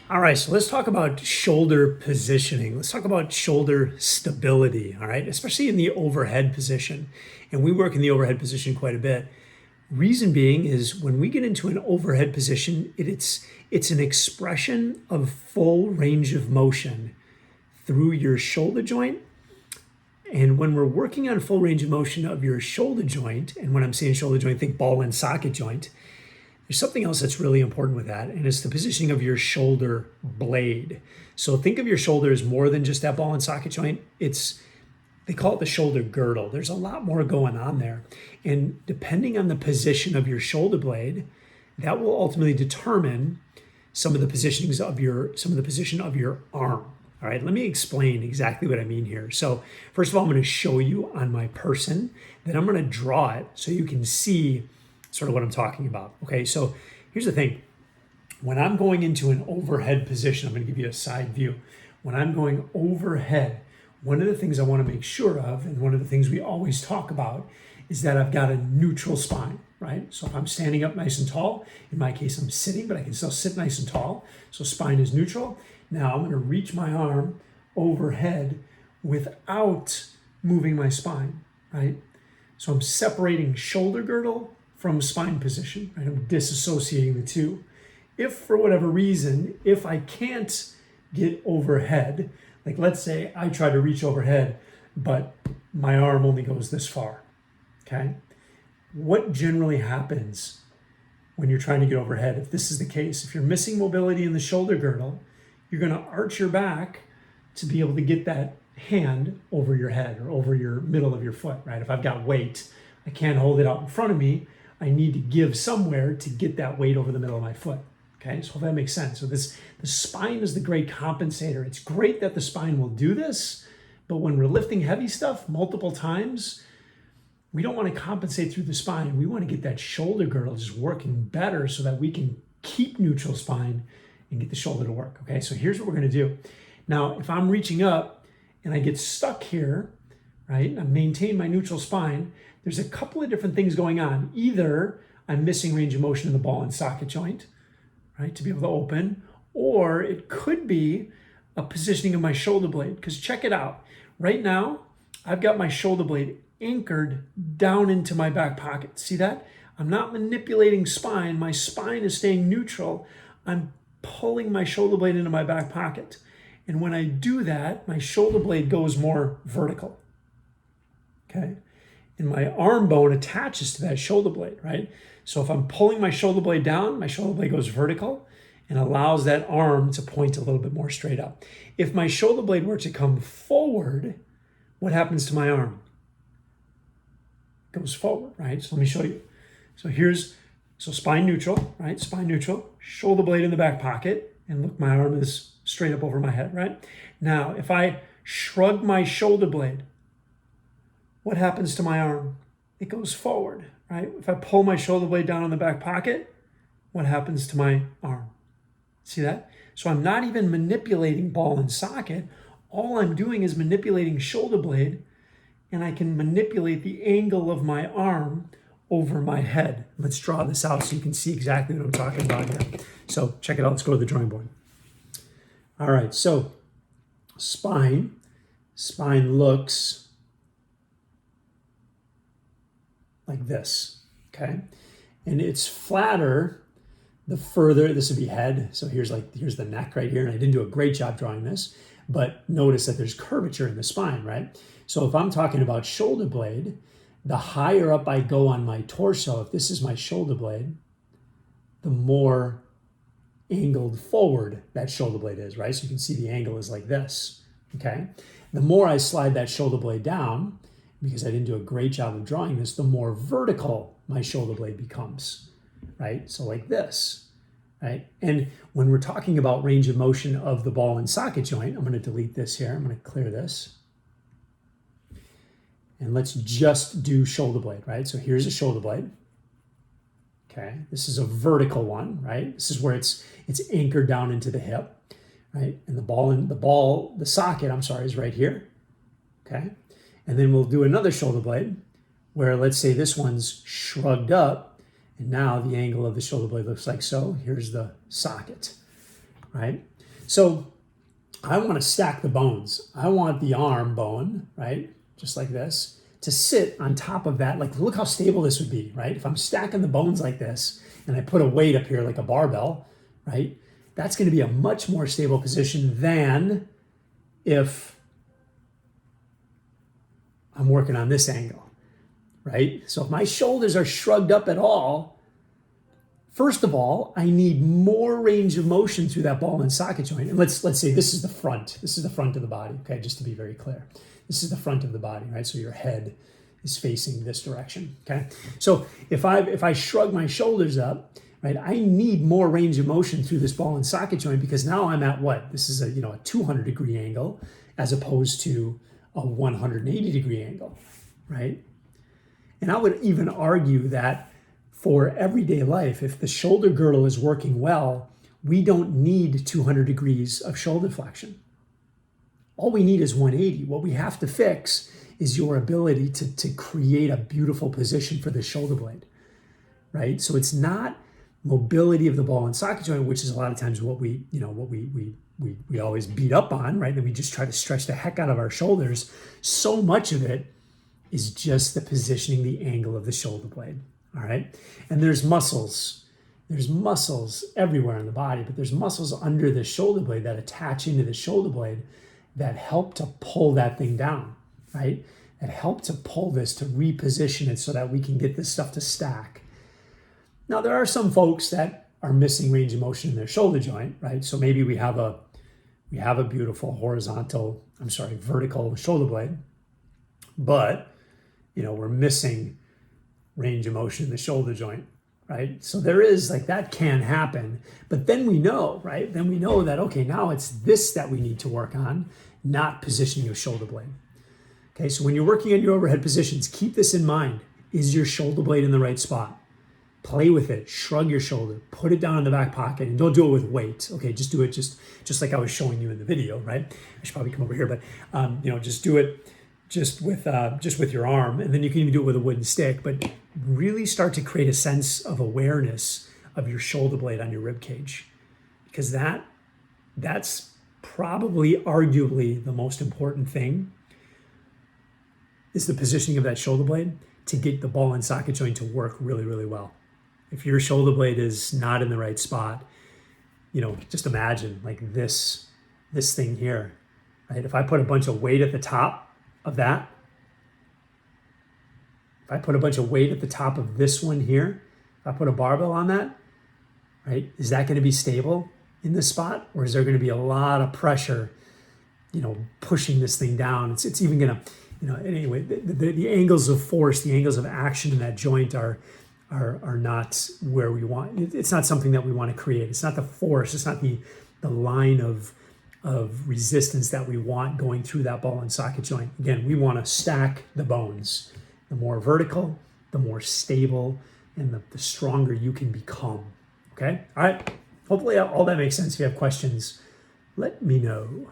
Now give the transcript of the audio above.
All right, so let's talk about shoulder positioning. Let's talk about shoulder stability, all right, especially in the overhead position. And we work in the overhead position quite a bit. Reason being is when we get into an overhead position, it's an expression of full range of motion through your shoulder joint. And when we're working on full range of motion of your shoulder joint, and when I'm saying shoulder joint, think ball and socket joint, there's something else that's really important with that, and it's the positioning of your shoulder blade. So think of your shoulder as more than just that ball and socket joint. They call it the shoulder girdle. There's a lot more going on there. And depending on the position of your shoulder blade, that will ultimately determine some of the position of your arm. All right, let me explain exactly what I mean here. So first of all, I'm going to show you on my person, then I'm going to draw it so you can see sort of what I'm talking about. Okay, so here's the thing. When I'm going into an overhead position, I'm going to give you a side view. When I'm going overhead, one of the things I want to make sure of, and one of the things we always talk about, is that I've got a neutral spine, right? So if I'm standing up nice and tall, in my case I'm sitting, but I can still sit nice and tall, so spine is neutral. Now I'm going to reach my arm overhead without moving my spine, right? So I'm separating shoulder girdle from spine position, right? I'm disassociating the two. If for whatever reason, if I can't get overhead, like let's say I try to reach overhead, but my arm only goes this far, okay? What generally happens when you're trying to get overhead, if this is the case, if you're missing mobility in the shoulder girdle, you're gonna arch your back to be able to get that hand over your head or over your middle of your foot, right? If I've got weight, I can't hold it out in front of me. I need to give somewhere to get that weight over the middle of my foot. Okay, so if that makes sense. So the spine is the great compensator. It's great that the spine will do this, but when we're lifting heavy stuff multiple times, we don't want to compensate through the spine. We want to get that shoulder girdle just working better so that we can keep neutral spine and get the shoulder to work. Okay, so here's what we're going to do. Now, if I'm reaching up and I get stuck here, right, I maintain my neutral spine, there's a couple of different things going on. Either I'm missing range of motion in the ball and socket joint, right, to be able to open, or it could be a positioning of my shoulder blade, because check it out. Right now, I've got my shoulder blade anchored down into my back pocket. See that? I'm not manipulating spine. My spine is staying neutral. I'm pulling my shoulder blade into my back pocket. And when I do that, my shoulder blade goes more vertical, okay? And my arm bone attaches to that shoulder blade, right? So if I'm pulling my shoulder blade down, my shoulder blade goes vertical and allows that arm to point a little bit more straight up. If my shoulder blade were to come forward, what happens to my arm? It goes forward, right? So let me show you. So spine neutral, right? Spine neutral, shoulder blade in the back pocket, and look, my arm is straight up over my head, right? Now, if I shrug my shoulder blade, what happens to my arm? It goes forward, right? If I pull my shoulder blade down in the back pocket, what happens to my arm? See that? So I'm not even manipulating ball and socket. All I'm doing is manipulating shoulder blade, and I can manipulate the angle of my arm over my head. Let's draw this out so you can see exactly what I'm talking about here. So check it out. Let's go to the drawing board. All right, so spine looks like this, okay? And it's flatter the further, this would be head. So here's the neck right here. And I didn't do a great job drawing this, but notice that there's curvature in the spine, right? So if I'm talking about shoulder blade, the higher up I go on my torso, if this is my shoulder blade, the more angled forward that shoulder blade is, right? So you can see the angle is like this, okay? The more I slide that shoulder blade down, because I didn't do a great job of drawing this, the more vertical my shoulder blade becomes, right? So like this, right? And when we're talking about range of motion of the ball and socket joint, I'm going to delete this here. I'm going to clear this. And let's just do shoulder blade, right? So here's a shoulder blade. Okay, this is a vertical one, right? This is where it's anchored down into the hip, right? And the socket, is right here. Okay. And then we'll do another shoulder blade where, let's say this one's shrugged up, and now the angle of the shoulder blade looks like so. Here's the socket, right? So I want to stack the bones. I want the arm bone, right? Just like this, to sit on top of that. Like, look how stable this would be, right? If I'm stacking the bones like this and I put a weight up here like a barbell, right? That's going to be a much more stable position than if I'm working on this angle, right? So if my shoulders are shrugged up at all, first of all, I need more range of motion through that ball and socket joint. And let's say this is the front. This is the front of the body, okay, just to be very clear. This is the front of the body, right? So your head is facing this direction, okay? So if I shrug my shoulders up, right, I need more range of motion through this ball and socket joint, because now I'm at what? This is a 200-degree angle as opposed to a 180-degree angle, right? And I would even argue that for everyday life, if the shoulder girdle is working well, we don't need 200 degrees of shoulder flexion. All we need is 180. What we have to fix is your ability to create a beautiful position for the shoulder blade, right? So it's not mobility of the ball and socket joint, which is a lot of times what we always beat up on, right? And we just try to stretch the heck out of our shoulders. So much of it is just the positioning, the angle of the shoulder blade, all right? And there's muscles everywhere in the body, but there's muscles under the shoulder blade that attach into the shoulder blade that help to pull that thing down, right? That help to pull this, to reposition it so that we can get this stuff to stack. Now, there are some folks that are missing range of motion in their shoulder joint, right? So maybe we have a beautiful vertical shoulder blade, but we're missing range of motion in the shoulder joint, right? So there is that can happen, but then we know, right? Then we know that, okay, now it's this that we need to work on, not positioning your shoulder blade. Okay, so when you're working on your overhead positions, keep this in mind. Is your shoulder blade in the right spot? Play with it, shrug your shoulder, put it down in the back pocket, and don't do it with weight. Okay, just do it just like I was showing you in the video, right? I should probably come over here, but just do it just with your arm, and then you can even do it with a wooden stick, but really start to create a sense of awareness of your shoulder blade on your rib cage, because that's probably arguably the most important thing, is the positioning of that shoulder blade to get the ball and socket joint to work really, really well. If your shoulder blade is not in the right spot, just imagine this thing here, right? If I put a bunch of weight at the top of that, if I put a bunch of weight at the top of this one here, if I put a barbell on that, right, is that going to be stable in this spot? Or is there going to be a lot of pressure, pushing this thing down? It's even going to, anyway, the angles of force, the angles of action in that joint are not where we want. It's not something that we want to create. It's not the force. It's not the line of resistance that we want going through that ball and socket joint. Again, we want to stack the bones. The more vertical, the more stable, and the stronger you can become. Okay? All right. Hopefully all that makes sense. If you have questions, let me know.